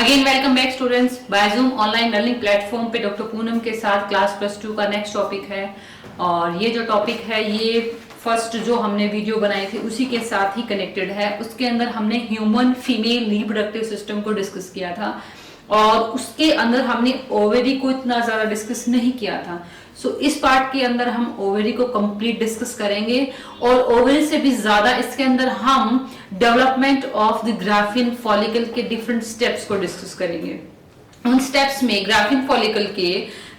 Again welcome back students. बायजूम online learning platform पे doctor Poonam के साथ क्लास +2 का नेक्स्ट टॉपिक है। और ये जो टॉपिक है ये फर्स्ट जो हमने वीडियो बनाई थी उसी के साथ ही कनेक्टेड है। उसके अंदर हमने ह्यूमन फीमेल रिप्रोडक्टिव सिस्टम को डिस्कस किया था और उसके अंदर हमने ओवेरी को इतना ज्यादा डिस्कस नहीं किया था। सो इस पार्ट के अंदर हम ओवेरी को कंप्लीट डिस्कस करेंगे और ओवेरी से भी ज्यादा इसके अंदर हम development of the graphene follicle के डिफरेंट स्टेप्स को डिस्कस करेंगे। उन स्टेप्स में ग्राफिन फॉलिकल के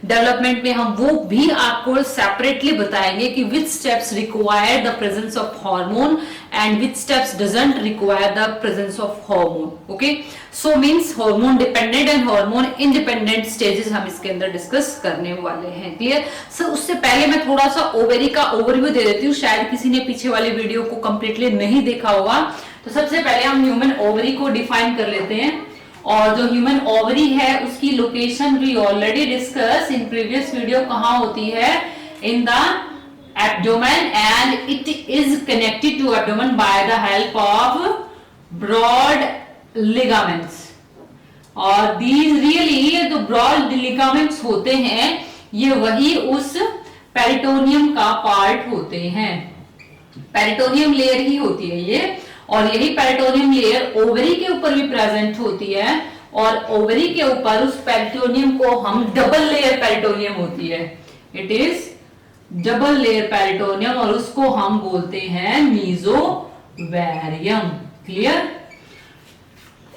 डेवलपमेंट में हम वो भी आपको सेपरेटली बताएंगे कि which steps require the presence of hormone and which steps doesn't require the presence of hormone. Okay, so means hormone dependent and hormone independent stages हम इसके अंदर डिस्कस करने वाले हैं। Clear sir? उससे पहले मैं थोड़ा सा ओवेरी का ओवरव्यू दे देती हूँ, शायद किसी ने पीछे वाले वीडियो को कंप्लीटली नहीं देखा होगा। तो सबसे पहले हम ह्यूमन ओवरी को डिफाइन कर लेते हैं और जो ह्यूमन ओवरी है उसकी location we already discuss in previous video कहाँ होती है, in the abdomen and it is connected to abdomen by the help of broad ligaments. और दीज रियली जो ब्रॉड लिगामेंट्स होते हैं ये वही उस पेरिटोनियम का पार्ट होते हैं। पेरिटोनियम लेयर ही होती है ये, और यही पेरिटोनियम लेयर ओवरी के ऊपर भी प्रेजेंट होती है और ओवरी के ऊपर उस पेरिटोनियम को हम डबल लेयर पेरिटोनियम होती है, it is double layer peritoneum और उसको हम बोलते हैं मीजोवेरियम। क्लियर?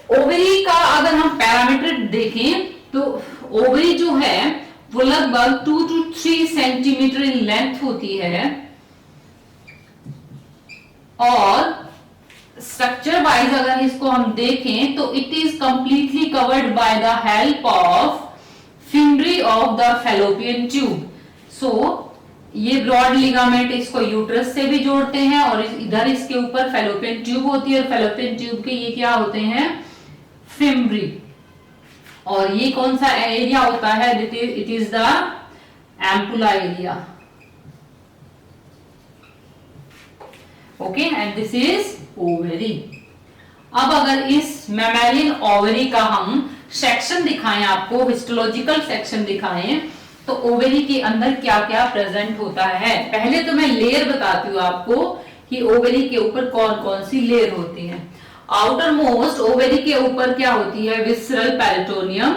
ओवरी का अगर हम पैरामीटर देखें तो ओवरी जो है वो लगभग 2 to 3 सेंटीमीटर इन लेंथ होती है और स्ट्रक्चर वाइज अगर इसको हम देखें तो it is completely covered by the help of fimbriae of the fallopian tube. So ये ब्रॉड लिगामेंट इसको यूट्रस से भी जोड़ते हैं और इधर इसके ऊपर फैलोपियन ट्यूब होती है और फैलोपियन ट्यूब के ये क्या होते हैं, फिम्ब्री। और ये कौन सा एरिया होता है, it is the ampulla area. Okay, and this is ovary. अब अगर इस मैमेलियन ओवरी का हम सेक्शन दिखाएं, आपको हिस्टोलॉजिकल सेक्शन दिखाएं, तो ओवरी के अंदर क्या क्या प्रेजेंट होता है। पहले तो मैं लेयर बताती हूँ आपको कि ओवरी के ऊपर कौन कौन सी लेयर होती है। आउटर मोस्ट ओवरी के ऊपर क्या होती है, विसरल पेरिटोनियम,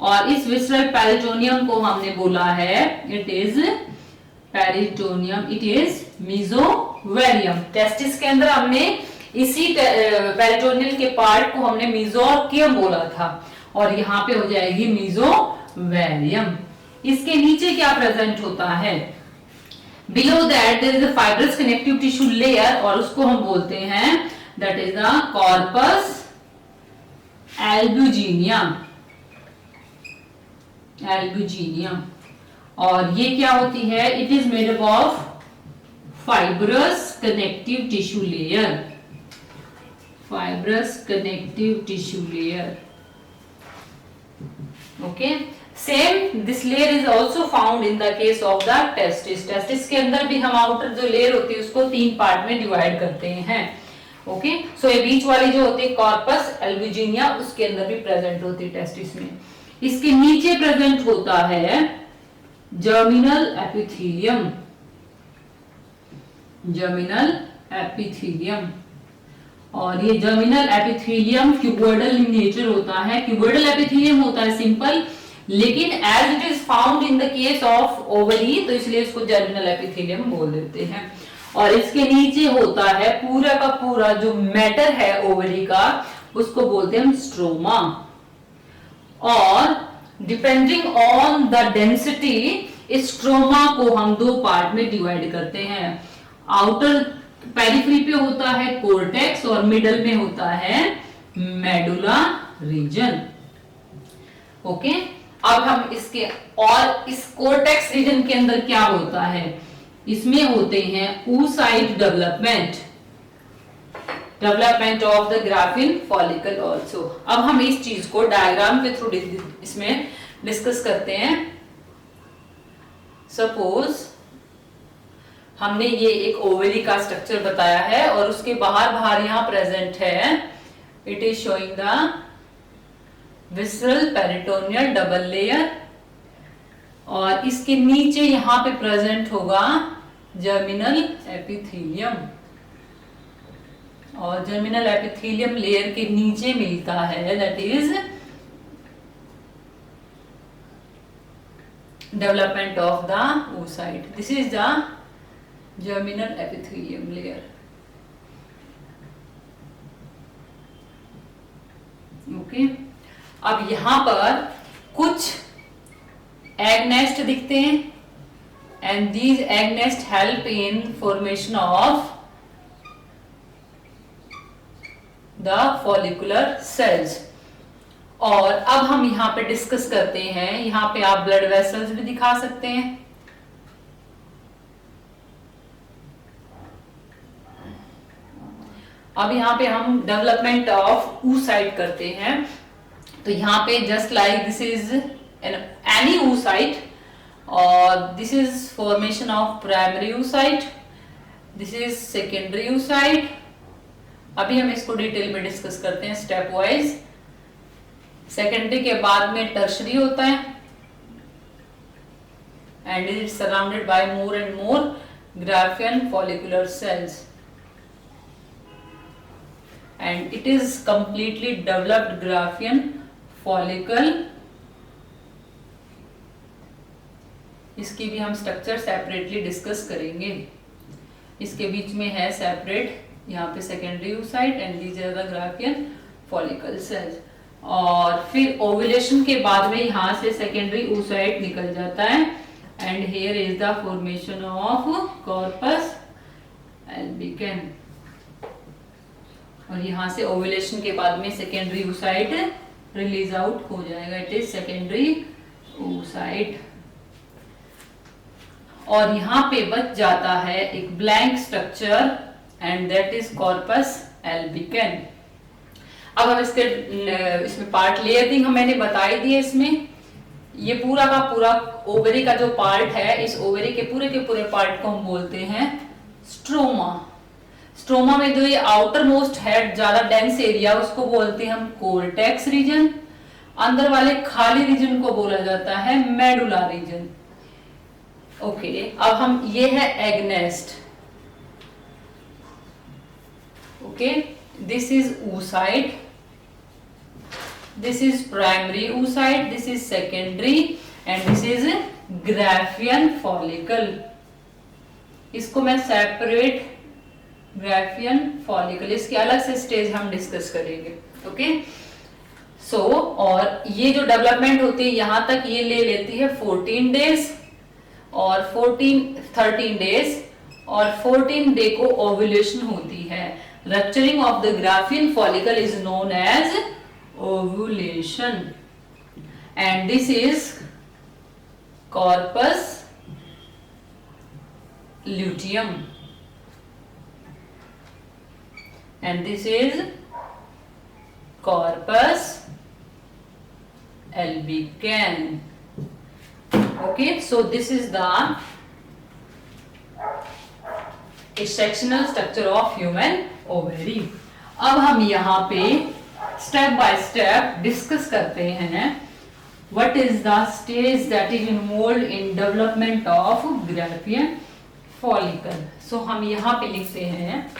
और इस विसरल पेरिटोनियम को हमने बोला है it is peritoneum, it is मीजोवेरियम। Testis के अंदर हमने इसी पेरिटोनियल के पार्ट को हमने मीजोकियम बोला था और यहाँ पे हो जाएगी मीजोवेरियम। इसके नीचे क्या प्रेजेंट होता है, below that there is a fibrous connective tissue layer और उसको हम बोलते हैं that is the corpus albugineum. Albugineum और ये क्या होती है, it is made up of fibrous connective tissue layer. Fibrous connective tissue layer. Okay, same this layer is also found in the case of the testis. Testis के अंदर भी हम outer जो लेयर होती है उसको 3 पार्ट में डिवाइड करते हैं। ओके, सो ये बीच वाली जो होती है कॉर्पस एल्ब्यूजिनिया उसके अंदर भी प्रेजेंट होती है टेस्टिस में। इसके नीचे प्रेजेंट होता है जर्मिनल एपिथेलियम। जर्मिनल एपिथेलियम और ये germinal epithelium cuboidal in nature होता है। क्यूबोइडल एपिथेलियम होता है सिंपल, लेकिन as it is found in the case of ovary तो इसलिए इसको जर्मिनल एपिथेलियम बोल देते हैं। और इसके नीचे होता है पूरा का पूरा जो मैटर है ओवरी का उसको बोलते हैं स्ट्रोमा। और डिपेंडिंग ऑन द डेंसिटी इस स्ट्रोमा को हम 2 पार्ट में डिवाइड करते हैं। आउटर पेरिफेरी पे होता है कोर्टेक्स और मिडल में होता है मेडुला रीजन। ओके, अब हम इसके और इस कोर्टेक्स रीजन के अंदर क्या होता है, इसमें होते हैं oocyte development of the graphene follicle also. अब हम इस चीज को डायग्राम के थ्रू इसमें डिस्कस करते हैं। सपोज हमने ये एक ओवरी का स्ट्रक्चर बताया है और उसके बाहर बाहर यहाँ प्रेजेंट है, it is showing the visceral peritoneal double layer, और इसके नीचे यहां पे प्रेजेंट होगा जर्मिनल एपिथेलियम, और जर्मिनल एपिथेलियम लेयर के नीचे मिलता है that is development of the oocyte. This is the germinal epithelium layer. Okay. अब यहां पर कुछ egg nest दिखते हैं, and these egg nest help in formation of the follicular cells. और अब हम यहाँ पे डिस्कस करते हैं, यहाँ पे आप ब्लड वेसल्स भी दिखा सकते हैं। अब यहाँ पे हम डेवलपमेंट ऑफ oocyte करते हैं, तो यहाँ पे just like this is any oocyte, और this is formation of primary oocyte, this is secondary oocyte। अभी हम इसको डिटेल में डिस्कस करते हैं स्टेप वाइज। सेकेंडरी के बाद में टर्शरी होता है, and it is surrounded by more and more Graafian follicular cells, and it is completely developed Graafian follicle. इसकी भी हम स्ट्रक्चर सेपरेटली डिस्कस करेंगे। इसके बीच में है सेपरेट यहाँ पे secondary oocyte and these are the Graafian follicle cells. और फिर ओव्यूलेशन के बाद में यहाँ से सेकेंडरी oocyte निकल जाता है, and here is the formation of corpus albicans, और यहाँ से ओव्यूलेशन के बाद में सेकेंडरी oocyte रिलीज आउट हो जाएगा, इट इज सेकेंडरी oocyte। और यहाँ पे बच जाता है एक blank structure, and that is corpus albicans. अब हम इसमें पार्ट लेयरिंग मैंने बताई दी है। इसमें ये पूरा का पूरा ओवरी का जो पार्ट है, इस ओवरी के पूरे पार्ट को हम बोलते हैं स्ट्रोमा। स्ट्रोमा में जो ये आउटर मोस्ट है ज्यादा डेंस एरिया, उसको बोलते हैं हम कोर्टेक्स रीजन। अंदर वाले खाली रीजन को बोला जाता है मेडुला रीजन। ओके, अब हम ये है egg nest. Okay, this is oocyte, this is primary oocyte, this is secondary, and this is graphian follicle। इसको मैं सेपरेट ग्राफियन फॉलिकल, इसके अलग से स्टेज हम डिस्कस करेंगे। ओके, सो और ये जो डेवलपमेंट होती है यहां तक ये ले लेती है 14 डेज, और 13 डेज, और 14 डे को ओव्यूलेशन होती है। Rupturing of the Graafian follicle is known as ovulation, and this is corpus luteum, and this is corpus albicans. Okay, so this is the sectional structure of human ovary। अब हम यहाँ पे step by step discuss करते हैं what is the stage that is involved in development of Graafian follicle. So हम यहाँ पे लिखते हैं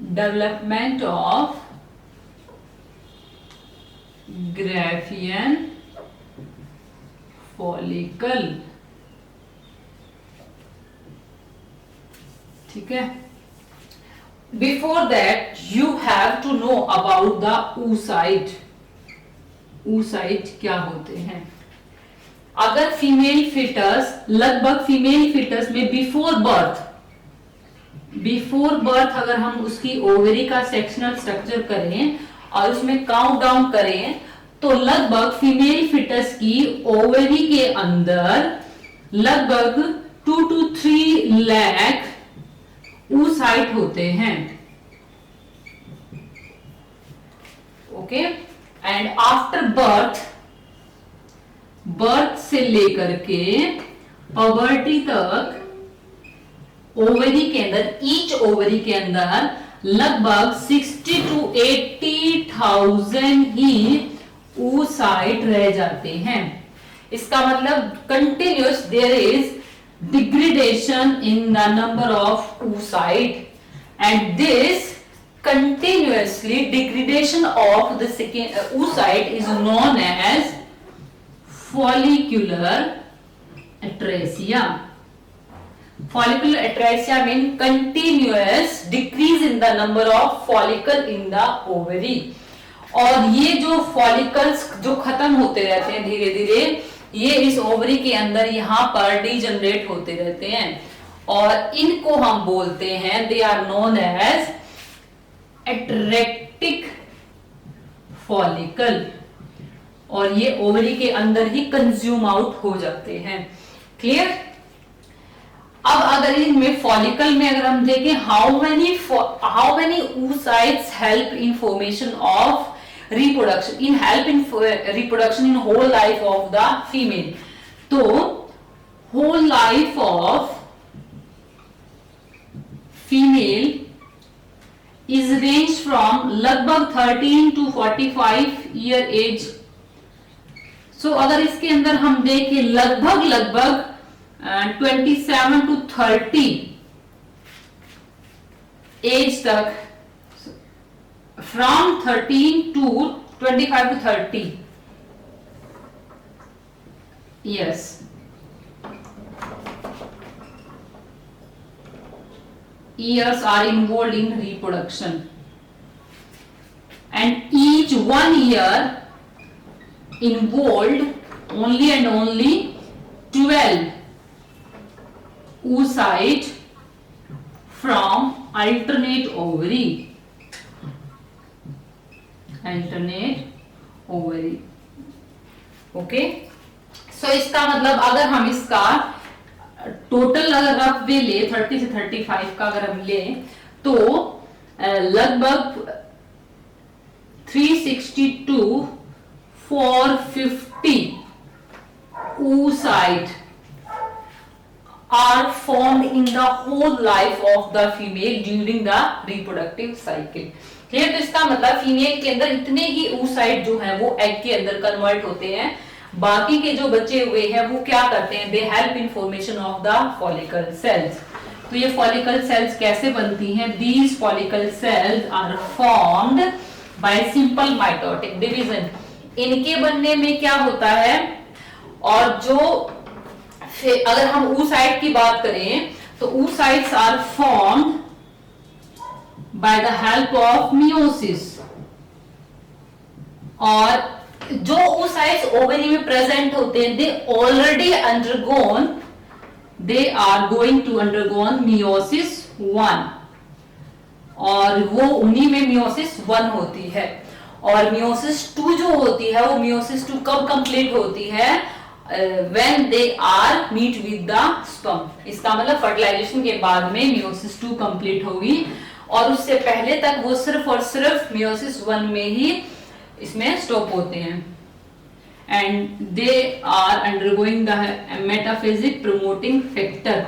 डेवलपमेंट ऑफ ग्राफियन फॉलिकल। ठीक है, before that you have to know about the oocyte। oocyte क्या होते हैं? अगर फीमेल फिटस, लगभग फीमेल फिटस में बिफोर बर्थ अगर हम उसकी ओवरी का सेक्शनल स्ट्रक्चर करें और उसमें काउंट डाउन करें, तो लगभग फीमेल फिटस की ओवरी के अंदर लगभग 2 to 3 लाख oocyte होते हैं। ओके, एंड आफ्टर बर्थ से लेकर के पबर्टी तक ओवरी के अंदर, ईच ओवरी के अंदर लगभग 60 to 80,000 ही oocyte रह जाते हैं। इसका मतलब continuous there is degradation in the number of oocyte and this continuously degradation of the oocyte is known as follicular atresia. Follicular atresia means continuous decrease in the number of follicle in the ovary. और ये जो follicles जो खत्म होते रहते हैं धीरे धीरे, ये इस ओवरी के अंदर यहाँ पर डिजनरेट होते रहते हैं और इनको हम बोलते हैं, they are known as atretic follicle, और ये ओवरी के अंदर ही कंज्यूम आउट हो जाते हैं। क्लियर? अब अगर इनमें फॉलिकल में अगर हम देखें how many oocytes help in formation of reproduction in help in reproduction in whole life of the female, तो whole life of female is range from लगभग 13 to 45 year age। so अगर इसके अंदर हम देखें लगभग 27 to 30 एज तक, from 13 to 25 to 30 yes, years are involved in reproduction, and each 1 year involved only and only 12 oocyte from alternate ovary, okay. So इसका मतलब अगर हम इसका टोटल अगर रफ वे ले 30 से 35 का अगर हम ले तो लगभग 362 450 oocyte are formed in the whole life of the female during the reproductive cycle। Clear? तो इसका मतलब फीमेल के अंदर इतने ही oocyte जो है वो एग के अंदर कन्वर्ट होते हैं, बाकी के जो बचे हुए हैं वो क्या करते हैं, they help in formation of the follicle cells. तो ये फॉलिकल सेल्स कैसे बनती हैं? These follicle cells are formed by simple mitotic division. इनके बनने में क्या होता है, और जो अगर हम oocyte की बात करें तो oocytes are formed by the help of meiosis, और जो oocytes ओवरी में प्रेजेंट होते हैं they already undergone, they are going to undergone meiosis 1, और वो उन्हीं में meiosis 1 होती है, और meiosis 2 जो होती है वो meiosis 2 कब कंप्लीट होती है, when they are meet with the sperm। इसका मतलब फर्टिलाइजेशन के बाद में meiosis 2 कंप्लीट होगी, और उससे पहले तक वो सिर्फ और सिर्फ meiosis 1 में ही इसमें स्टॉप होते हैं। And they are undergoing the metaphysic promoting factor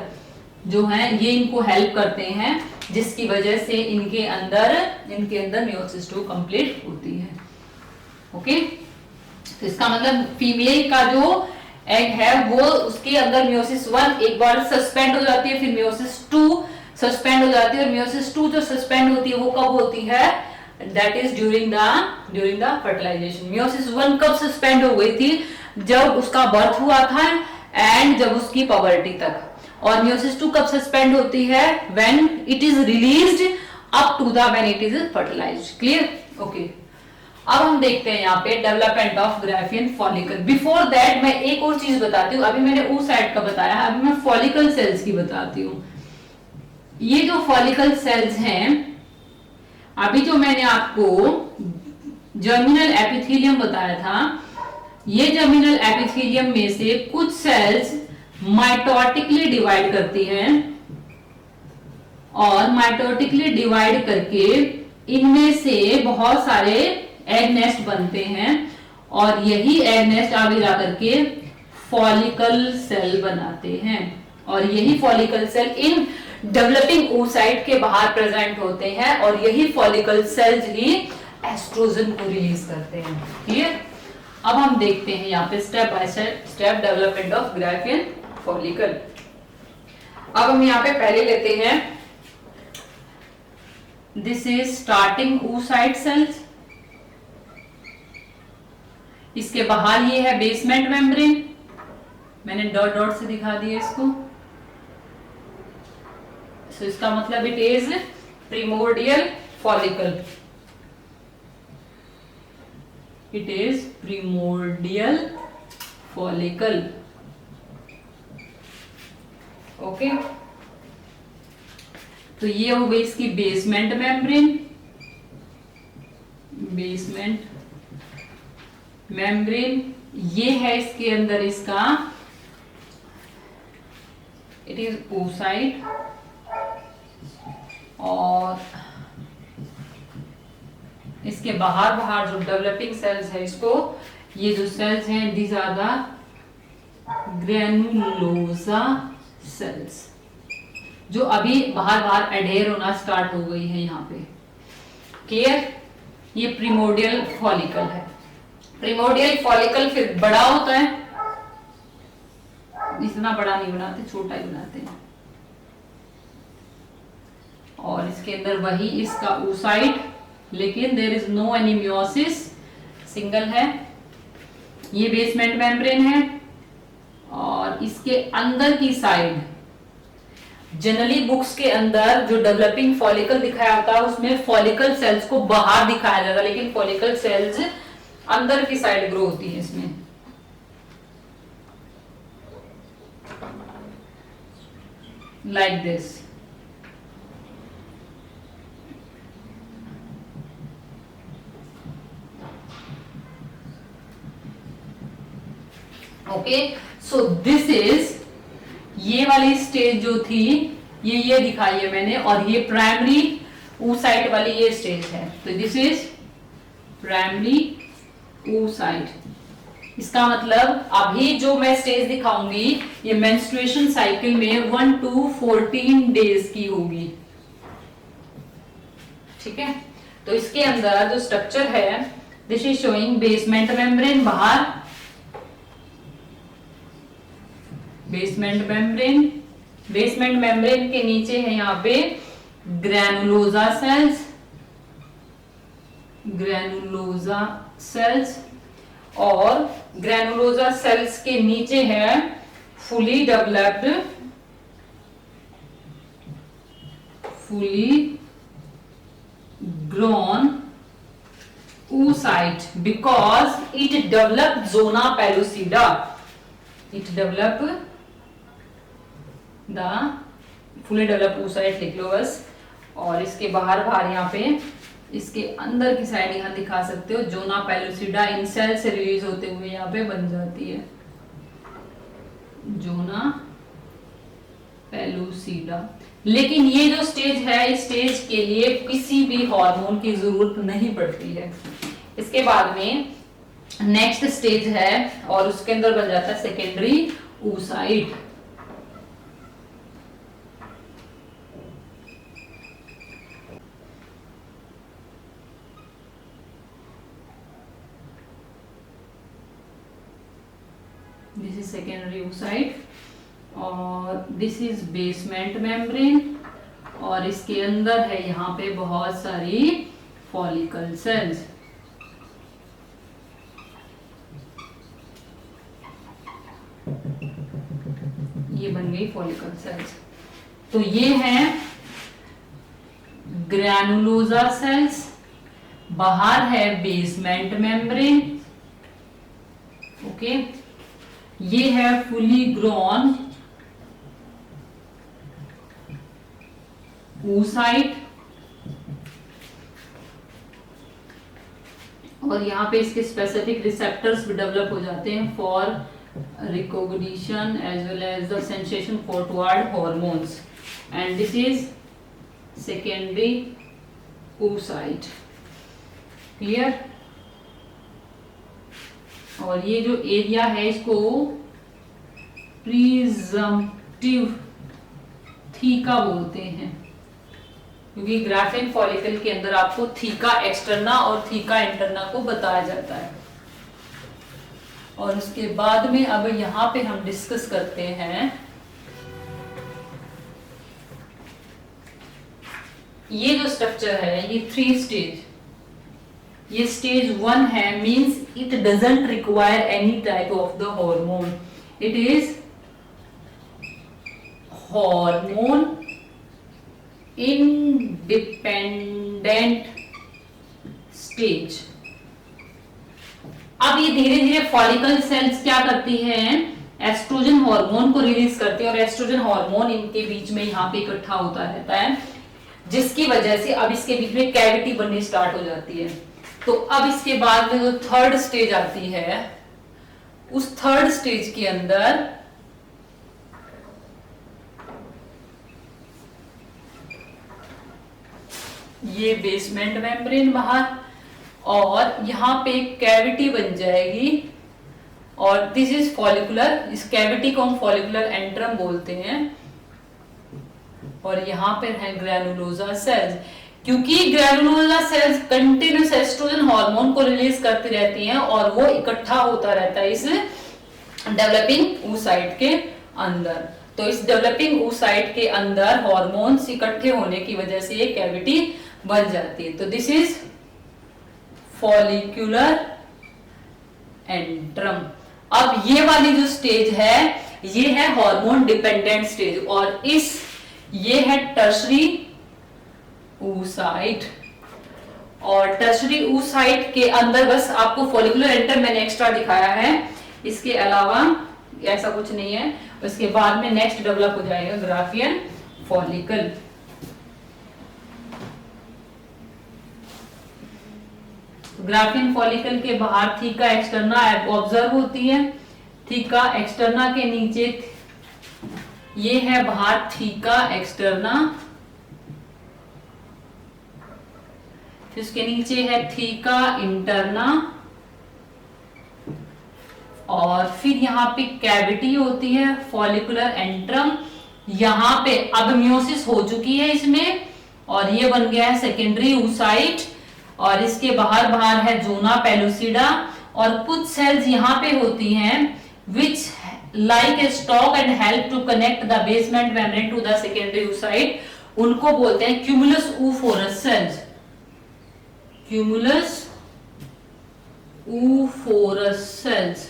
जो है ये इनको हेल्प करते हैं, जिसकी वजह से इनके अंदर meiosis 2 कंप्लीट होती है। ओके, तो इसका मतलब फीमेल का जो एग है वो उसके अंदर meiosis 1 एक बार सस्पेंड हो जाती है, फिर meiosis 2 सस्पेंड हो जाती है, और meiosis 2 जो सस्पेंड होती है वो कब होती है, that is during the fertilization. meiosis 1 कब सस्पेंड हो गई थी, जब उसका बर्थ हुआ था एंड जब उसकी पबर्टी तक, और meiosis 2 कब सस्पेंड होती है, when it is released up to the when it is fertilized. Clear? Okay, अब हम देखते हैं यहाँ पे development of Graafian follicle. Before that मैं एक और चीज बताती हूँ, अभी मैंने oocyte का बताया, अभी मैं फॉलिकल सेल्स की बताती हूँ। ये जो फॉलिकल सेल्स हैं, अभी जो मैंने आपको जर्मिनल एपिथेलियम बताया था, ये जर्मिनल एपिथेलियम में से कुछ सेल्स माइटोटिकली डिवाइड करती हैं, और माइटोटिकली डिवाइड करके इनमें से बहुत सारे एग नेस्ट बनते हैं, और यही एग नेस्ट आगे जा करके फॉलिकल सेल बनाते हैं, और यही follicle cell in developing oocyte के बाहर प्रेजेंट होते हैं, और यही फॉलिकल सेल्स ही एस्ट्रोजन को रिलीज करते हैं। क्लियर? अब हम देखते हैं यहाँ पे step by step development of Graafian follicle. अब हम यहाँ पे पहले लेते हैं, this is starting oocyte cells, इसके बाहर ये है बेसमेंट मेम्ब्रेन, मैंने डॉट डॉट से दिखा दिया इसको। सो इसका मतलब it is primordial follicle, it is primordial follicle. Okay, तो ये हो गई इसकी बेसमेंट मेम्ब्रेन, बेसमेंट मेम्ब्रेन। ये है इसके अंदर इसका, इट इज oocyte, और इसके बाहर बाहर जो डेवलपिंग सेल्स है, इसको ये जो सेल्स हैं these are the granulosa cells, जो अभी बाहर बाहर एडेयर होना स्टार्ट हो गई है यहाँ पे। क्लियर? ये प्रिमोर्डियल फॉलिकल है। प्रिमोर्डियल फॉलिकल फिर बड़ा होता है, इतना बड़ा नहीं बनाते, छोटा ही बनाते हैं, और इसके अंदर वही इसका oocyte, लेकिन there is no any meiosis, single है। ये बेसमेंट मेम्ब्रेन है, और इसके अंदर की साइड जनरली बुक्स के अंदर जो डेवलपिंग फॉलिकल दिखाया होता है उसमें फॉलिकल सेल्स को बाहर दिखाया जाता है, लेकिन फॉलिकल सेल्स अंदर की साइड ग्रो होती है इसमें। Like this. Okay, so this is, ये वाली स्टेज जो थी ये दिखाई है मैंने, और ये प्राइमरी oocyte वाली ये स्टेज है। तो दिस इज प्राइमरी oocyte। इसका मतलब अभी जो मैं स्टेज दिखाऊंगी ये मेंस्ट्रुएशन साइकिल में 1 to 14 डेज की होगी। ठीक है, तो इसके अंदर जो स्ट्रक्चर है, this is showing basement membrane बाहर, बेसमेंट मेम्ब्रेन, बेसमेंट मेम्ब्रेन के नीचे है यहाँ पे ग्रैनुलोसा सेल्स, ग्रैनुलोसा सेल्स, और ग्रैनुलोसा सेल्स के नीचे है fully developed, fully grown oocyte, because it developed zona pellucida, it developed the fully develop oocyte लिख लो बस। और इसके बाहर बाहर यहाँ पे इसके अंदर की साइड यहाँ दिखा सकते हो, जोना पेलुसिडा इन सेल से रिलीज होते हुए यहाँ पे बन जाती है, जोना पेलुसिडा। लेकिन ये जो स्टेज है, इस स्टेज के लिए किसी भी हार्मोन की जरूरत नहीं पड़ती है। इसके बाद में नेक्स्ट स्टेज है, और उसके अंदर बन जाता है secondary oocyte। This is secondary oocyte, और दिस इज बेसमेंट मेम्ब्रेन, और इसके अंदर है यहाँ पे बहुत सारी फॉलिकल सेल्स। ये बन गई फॉलिकल सेल्स। तो ये है ग्रैनुलोसा सेल्स, बाहर है बेसमेंट मेम्ब्रेन। ओके, ये है फुली ग्रोन oocyte, और यहाँ पे इसके स्पेसिफिक रिसेप्टर्स भी डेवलप हो जाते हैं for recognition as well as the sensation for toward hormones, and this is secondary oocyte। Clear? और ये जो एरिया है इसको प्रिजम्पटिव थीका बोलते हैं, क्योंकि ग्राफियन फॉलिकल के अंदर आपको थीका एक्सटर्ना और थीका इंटरना को बताया जाता है। और उसके बाद में अब यहाँ पे हम डिस्कस करते हैं ये जो स्ट्रक्चर है, ये 3 स्टेज, ये स्टेज 1 है, means it doesn't require any type of the hormone, it is hormone independent stage. अब ये धीरे धीरे फॉलिकल सेल्स क्या करती हैं, एस्ट्रोजन हार्मोन को रिलीज करती है और एस्ट्रोजन हार्मोन इनके बीच में यहाँ पे इकट्ठा होता रहता है, जिसकी वजह से अब इसके बीच में कैविटी बननी स्टार्ट हो जाती है। तो अब इसके बाद में जो 3rd स्टेज आती है, उस 3rd स्टेज के अंदर ये बेसमेंट मेम्ब्रेन बाहर और यहाँ पे कैविटी बन जाएगी और दिस इज फॉलिकुलर, इस कैविटी को हम फॉलिकुलर एंट्रम बोलते हैं। और यहाँ पे है ग्रैनुलोसा सेल्स, क्योंकि granulosa cells continuous estrogen hormone को रिलीज करती रहती हैं और वो इकट्ठा होता रहता है इस डेवलपिंग oocyte के अंदर। तो इस डेवलपिंग oocyte के अंदर हार्मोन्स इकट्ठे होने की वजह से ये कैविटी बन जाती है। तो दिस इज फॉलिक्यूलर एंट्रम। अब ये वाली जो स्टेज है ये है हार्मोन डिपेंडेंट स्टेज और ये है टर्शरी oocyte। और टर्शरी oocyte के अंदर बस आपको फॉलिकुलर एंट्रम मैंने एक्स्ट्रा दिखाया है, इसके अलावा ऐसा कुछ नहीं है। उसके बाद में नेक्स्ट डेवलप हो जाएगा ग्राफियन फॉलिकल। ग्राफियन फॉलिकल के बाहर थीका एक्सटर्ना ऑब्जर्व होती है, थीका एक्सटर्ना के नीचे ये है बाहर थीका एक्सटर्ना, फिर उसके नीचे है थीका इंटरना और फिर यहाँ पे कैविटी होती है फॉलिकुलर एंट्रम। यहाँ पे अब मियोसिस हो चुकी है इसमें और ये बन गया है सेकेंडरी oocyte और इसके बाहर है जोना पेलुसिडा और कुछ सेल्स यहाँ पे होती हैं which like a stalk and help to connect the basement membrane to the secondary oocyte, उनको बोलते हैं cumulus oophorus cells, cumulus oophorus cells।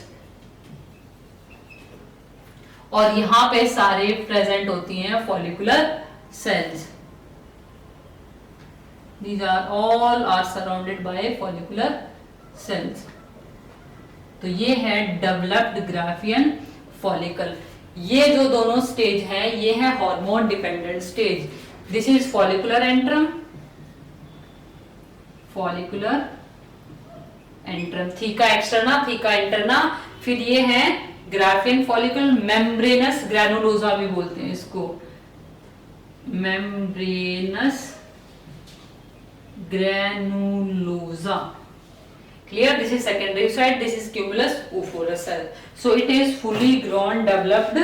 और यहां पे सारे प्रेजेंट होती हैं follicular cells, these are all are surrounded by follicular cells। तो ये है डेवलप्ड ग्राफियन फॉलिकल। ये जो दोनों स्टेज है ये है hormone dependent stage, this is follicular antrum, follicular antrum, theca externa, theca interna, फिर ये है ग्राफियन फॉलिकल, मेम्ब्रेनस ग्रैनुलोसा भी बोलते हैं इसको, membranes granulosa. Clear? This is secondary oocyte, this is cumulus oophorus cell. So it is fully grown developed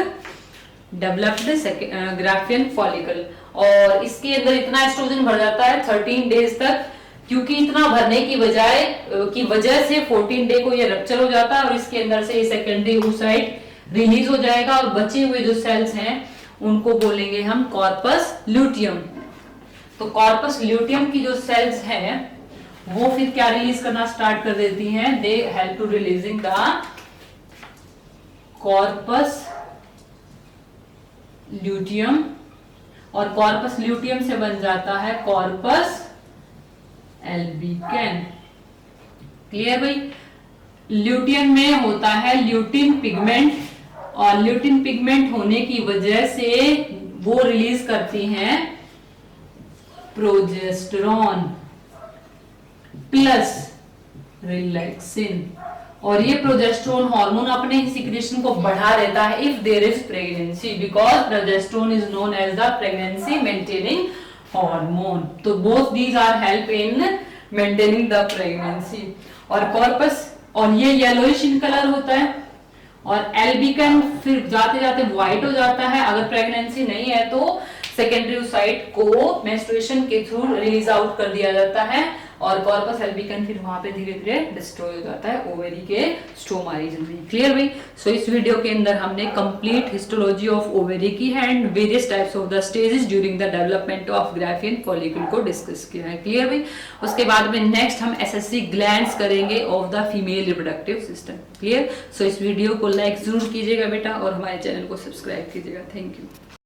graphian follicle। और इसके अंदर इतना एस्ट्रोजन भर जाता है 13 डेज तक, क्योंकि इतना भरने की वजह से 14 डे को ये रप्चर हो जाता है और इसके अंदर से सेकेंडरी oocyte रिलीज हो जाएगा और बचे हुए जो सेल्स हैं उनको बोलेंगे हम कॉर्पस ल्यूटियम। तो कॉर्पस ल्यूटियम की जो सेल्स हैं वो फिर क्या रिलीज करना स्टार्ट कर देती हैं, they help to releasing the corpus luteum और कॉर्पस ल्यूटियम से बन जाता है कॉर्पस एल्बिकन। क्लियर भाई? ल्यूटियम में होता है ल्यूटिन पिगमेंट और ल्यूटिन पिगमेंट होने की वजह से वो रिलीज करती हैं प्रोजेस्टेरॉन प्लस रिलैक्सिन और ये प्रोजेस्टेरोन हार्मोन अपने ही सिक्रेशन को बढ़ा देता है if there is pregnancy, because progesterone is known as the pregnancy maintaining hormone. तो both these are help in maintaining the pregnancy. और कॉर्पस और ये येलोइश इन कलर होता है और एल्बिकन फिर जाते जाते व्हाइट हो जाता है। अगर प्रेगनेंसी नहीं है तो सेकेंडरी oocyte को मेंस्ट्रुएशन के थ्रू रिलीज आउट कर दिया जाता है और कॉर्पस एल्बिकन फिर वहां पे धीरे धीरे डिस्ट्रॉय हो जाता है ओवेरी के स्ट्रोमा रीजन में। क्लियर भाई? सो इस वीडियो के अंदर हमने कंप्लीट हिस्टोलॉजी ऑफ ओवेरी की है and various types of the stages during the development of Graafian follicle को डिस्कस किया है। क्लियर भाई? उसके बाद में नेक्स्ट हम एसएससी ग्लैंड्स करेंगे of the female reproductive system. Clear? So इस वीडियो को लाइक जरूर कीजिएगा बेटा और हमारे चैनल को सब्सक्राइब कीजिएगा। Thank you.